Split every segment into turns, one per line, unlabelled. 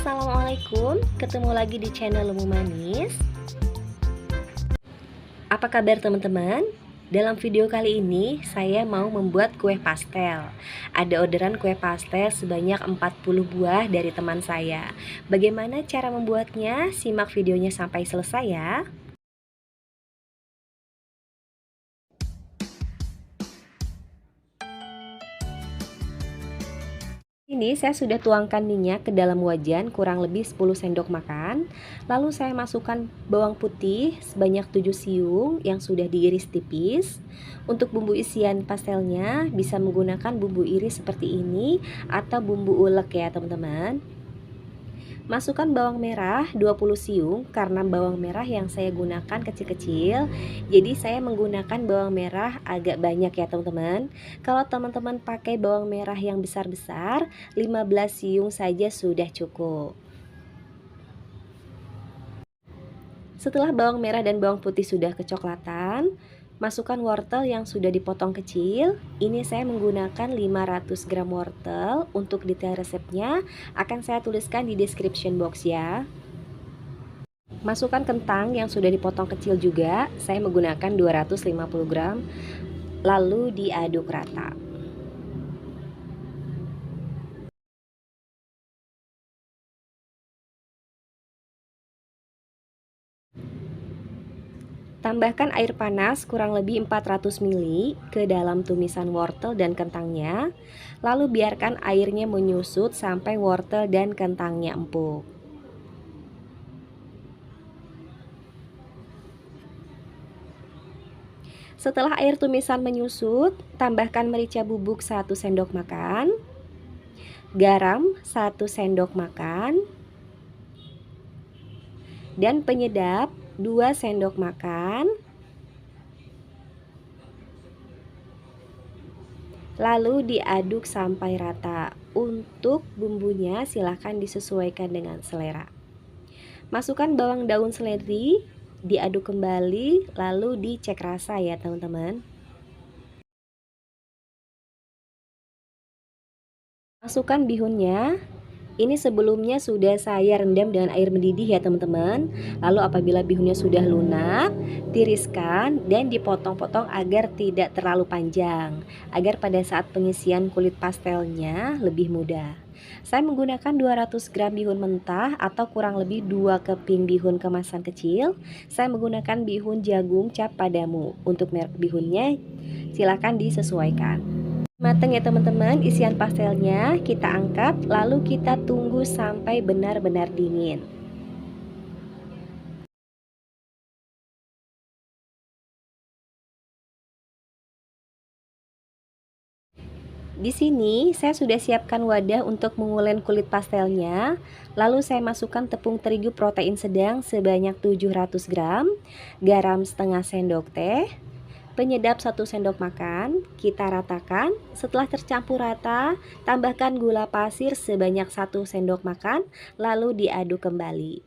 Assalamualaikum, ketemu lagi di channel Lemu Manis. Apa kabar teman-teman? Dalam video kali ini saya mau membuat kue pastel. Ada orderan kue pastel sebanyak 40 buah dari teman saya. Bagaimana cara membuatnya? Simak videonya sampai selesai ya. Ini saya sudah tuangkan minyak ke dalam wajan kurang lebih 10 sendok makan. Lalu saya masukkan bawang putih sebanyak 7 siung yang sudah diiris tipis. Untuk bumbu isian pastelnya bisa menggunakan bumbu iris seperti ini atau bumbu ulek ya teman-teman. Masukkan bawang merah 20 siung karena bawang merah yang saya gunakan kecil-kecil. Jadi saya menggunakan bawang merah agak banyak ya teman-teman. Kalau teman-teman pakai bawang merah yang besar-besar, 15 siung saja sudah cukup. Setelah bawang merah dan bawang putih sudah kecoklatan, masukkan wortel yang sudah dipotong kecil. Ini saya menggunakan 500 gram wortel. Untuk detail resepnya akan saya tuliskan di description box ya. Masukkan kentang yang sudah dipotong kecil juga. Saya menggunakan 250 gram. Lalu diaduk rata. Tambahkan air panas kurang lebih 400 ml ke dalam tumisan wortel dan kentangnya. Lalu biarkan airnya menyusut sampai wortel dan kentangnya empuk. Setelah air tumisan menyusut, tambahkan merica bubuk 1 sendok makan, garam 1 sendok makan, dan penyedap 2 sendok makan. Lalu diaduk sampai rata. Untuk bumbunya silahkan disesuaikan dengan selera. Masukkan bawang daun seledri, diaduk kembali, lalu dicek rasa ya teman-teman. Masukkan bihunnya. Ini sebelumnya sudah saya rendam dengan air mendidih ya teman-teman. Lalu apabila bihunnya sudah lunak, tiriskan dan dipotong-potong agar tidak terlalu panjang, agar pada saat pengisian kulit pastelnya lebih mudah. Saya menggunakan 200 gram bihun mentah atau kurang lebih 2 keping bihun kemasan kecil. Saya menggunakan bihun jagung cap padamu. Untuk merek bihunnya silakan disesuaikan. Matang ya teman-teman, isian pastelnya kita angkat, lalu kita tunggu sampai benar-benar dingin. Di sini saya sudah siapkan wadah untuk mengulen kulit pastelnya. Lalu saya masukkan tepung terigu protein sedang sebanyak 700 gram, garam setengah sendok teh, penyedap 1 sendok makan. Kita ratakan. Setelah tercampur rata, tambahkan gula pasir sebanyak 1 sendok makan, lalu diaduk kembali.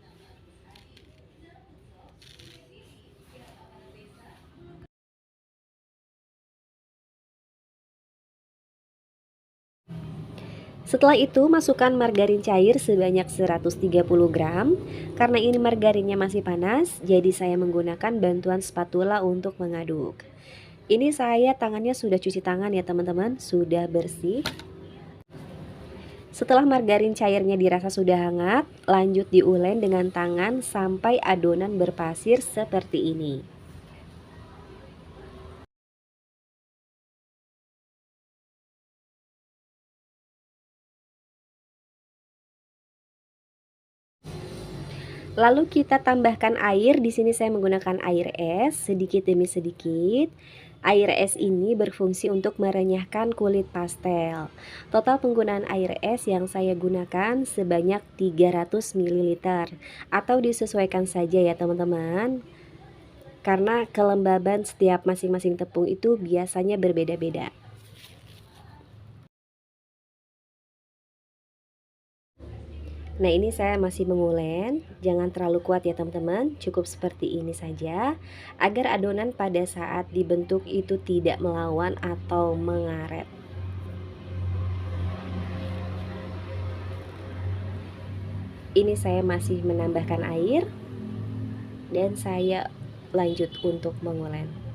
Setelah itu masukkan margarin cair sebanyak 130 gram. Karena ini margarinnya masih panas, jadi saya menggunakan bantuan spatula untuk mengaduk. Ini saya tangannya sudah cuci tangan ya teman-teman, sudah bersih. Setelah margarin cairnya dirasa sudah hangat, lanjut diulen dengan tangan sampai adonan berpasir seperti ini. Lalu kita tambahkan air. Di sini saya menggunakan air es sedikit demi sedikit. Air es ini berfungsi untuk merenyahkan kulit pastel. Total penggunaan air es yang saya gunakan sebanyak 300 ml atau disesuaikan saja ya teman-teman. Karena kelembaban setiap masing-masing tepung itu biasanya berbeda-beda. Nah ini saya masih mengulen, jangan terlalu kuat ya teman-teman, cukup seperti ini saja agar adonan pada saat dibentuk itu tidak melawan atau mengaret. Ini saya masih menambahkan air dan saya lanjut untuk mengulen.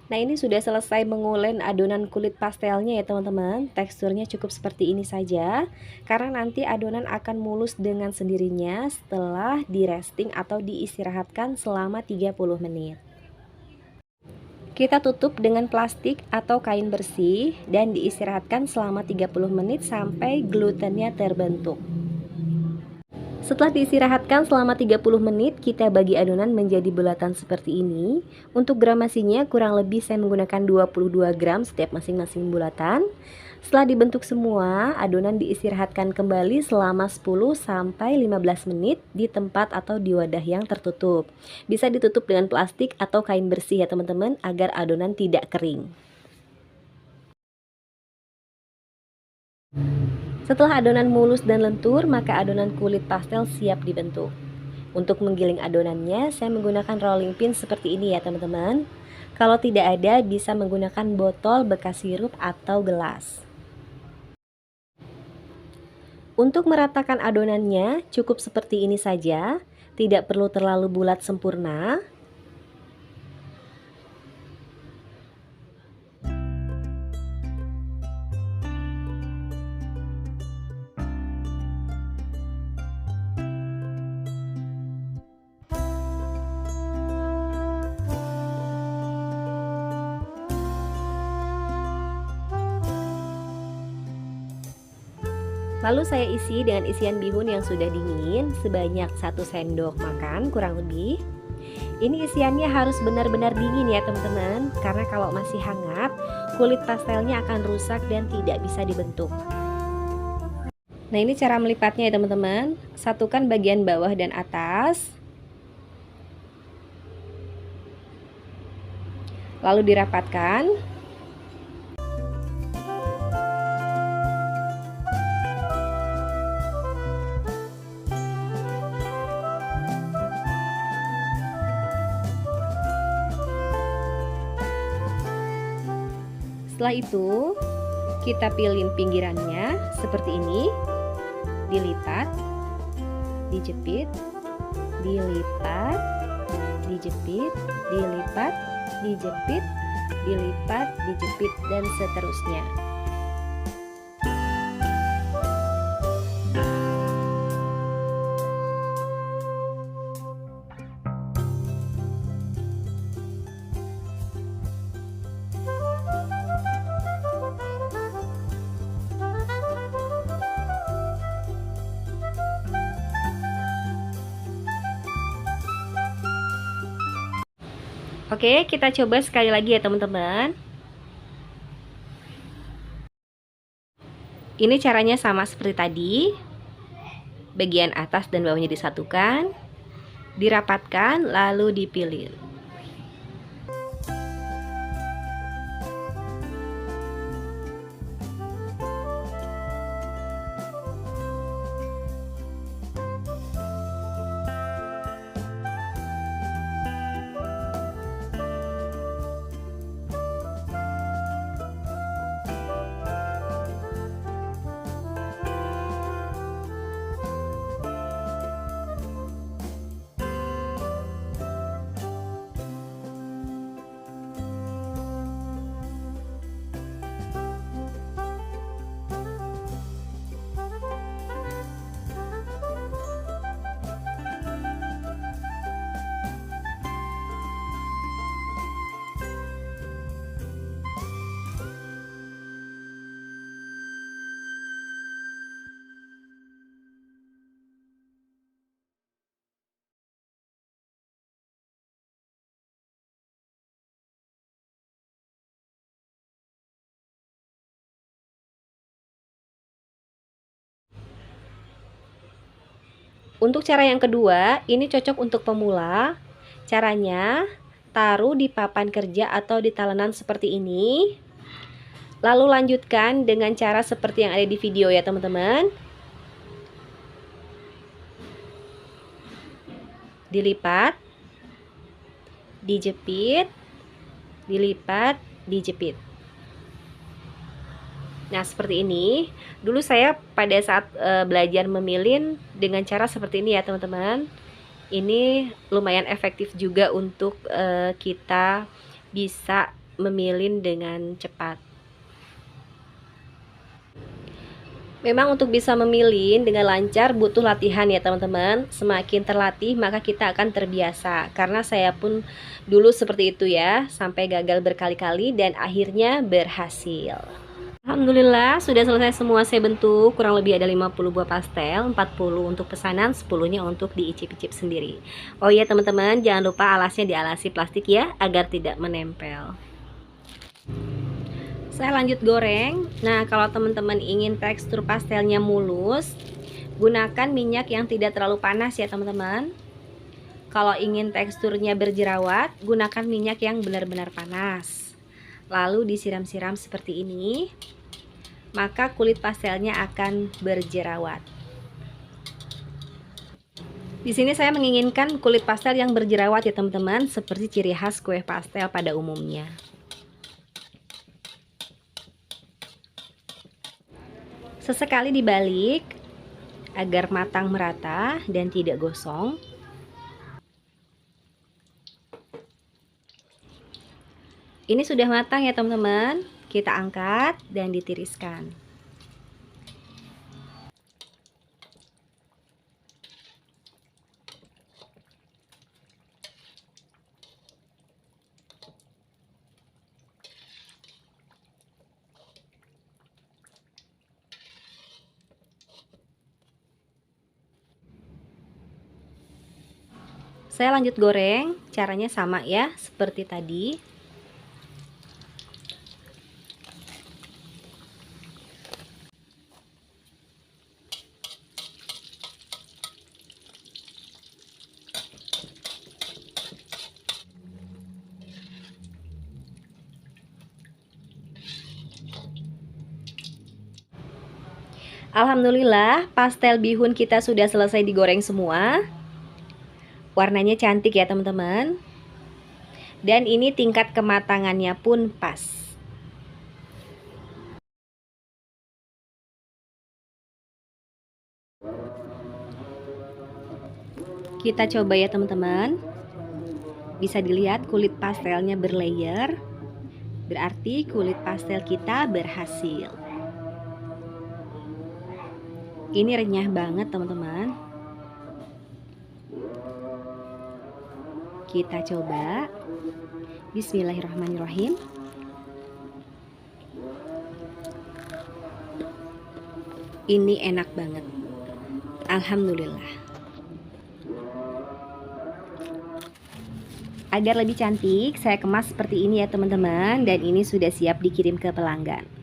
Nah, ini sudah selesai mengulen adonan kulit pastelnya ya teman-teman. Teksturnya cukup seperti ini saja, karena nanti adonan akan mulus dengan sendirinya setelah di resting atau diistirahatkan selama 30 menit. Kita tutup dengan plastik atau kain bersih dan diistirahatkan selama 30 menit sampai glutennya terbentuk. Setelah diistirahatkan selama 30 menit, kita bagi adonan menjadi bulatan seperti ini. Untuk gramasinya kurang lebih saya menggunakan 22 gram setiap masing-masing bulatan. Setelah dibentuk semua, adonan diistirahatkan kembali selama 10-15 menit di tempat atau di wadah yang tertutup. Bisa ditutup dengan plastik atau kain bersih ya teman-teman, agar adonan tidak kering. Setelah adonan mulus dan lentur, maka adonan kulit pastel siap dibentuk. Untuk menggiling adonannya, saya menggunakan rolling pin seperti ini ya teman-teman. Kalau tidak ada, bisa menggunakan botol bekas sirup atau gelas. Untuk meratakan adonannya, cukup seperti ini saja, tidak perlu terlalu bulat sempurna. Lalu saya isi dengan isian bihun yang sudah dingin sebanyak 1 sendok makan kurang lebih. Ini isiannya harus benar-benar dingin ya teman-teman, karena kalau masih hangat kulit pastelnya akan rusak dan tidak bisa dibentuk. Nah, ini cara melipatnya ya teman-teman. Satukan bagian bawah dan atas, lalu dirapatkan. Setelah itu, kita pilih pinggirannya seperti ini, dilipat, dijepit, dilipat, dijepit, dilipat, dijepit, dilipat, dijepit, dan seterusnya. Oke, kita coba sekali lagi ya teman-teman. Ini caranya sama seperti tadi. Bagian atas dan bawahnya disatukan, dirapatkan, lalu dipilih. Untuk cara yang kedua, ini cocok untuk pemula. Caranya, taruh di papan kerja atau di talenan seperti ini. Lalu lanjutkan dengan cara seperti yang ada di video ya teman-teman. dilipat, dijepit, dilipat, dijepit. Nah, seperti ini. Dulu saya pada saat belajar memilin dengan cara seperti ini ya, teman-teman. Ini lumayan efektif juga untuk kita bisa memilin dengan cepat. Memang untuk bisa memilin dengan lancar butuh latihan ya teman-teman. Semakin terlatih maka kita akan terbiasa. Karena saya pun dulu seperti itu ya, sampai gagal berkali-kali dan akhirnya berhasil. Alhamdulillah sudah selesai semua saya bentuk. Kurang lebih ada 50 buah pastel, 40 untuk pesanan, 10-nya untuk diicip-icip sendiri. Oh iya teman-teman, jangan lupa alasnya dialasi plastik ya, agar tidak menempel. Saya lanjut goreng. Nah, kalau teman-teman ingin tekstur pastelnya mulus, gunakan minyak yang tidak terlalu panas ya teman-teman. Kalau ingin teksturnya berjerawat, gunakan minyak yang benar-benar panas. Lalu disiram-siram seperti ini, maka kulit pastelnya akan berjerawat. Di sini saya menginginkan kulit pastel yang berjerawat ya teman-teman, seperti ciri khas kue pastel pada umumnya. Sesekali dibalik agar matang merata dan tidak gosong. Ini sudah matang ya teman-teman. Kita angkat dan ditiriskan. Saya lanjut goreng, caranya sama ya, seperti tadi. Alhamdulillah, pastel bihun kita sudah selesai digoreng semua. Warnanya cantik ya teman-teman. Dan ini tingkat kematangannya pun pas. Kita coba ya teman-teman. Bisa dilihat kulit pastelnya berlayer. Berarti kulit pastel kita berhasil. Ini renyah banget teman-teman. Kita coba. Bismillahirrahmanirrahim. Ini enak banget. Alhamdulillah. Agar lebih cantik, saya kemas seperti ini ya teman-teman. Dan ini sudah siap dikirim ke pelanggan.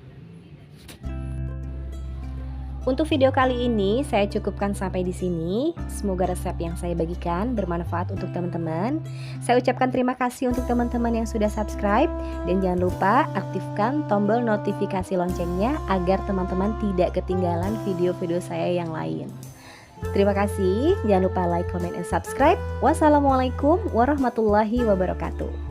Untuk video kali ini saya cukupkan sampai di sini. Semoga resep yang saya bagikan bermanfaat untuk teman-teman. Saya ucapkan terima kasih untuk teman-teman yang sudah subscribe dan jangan lupa aktifkan tombol notifikasi loncengnya agar teman-teman tidak ketinggalan video-video saya yang lain. Terima kasih. Jangan lupa like, comment, and subscribe. Wassalamualaikum warahmatullahi wabarakatuh.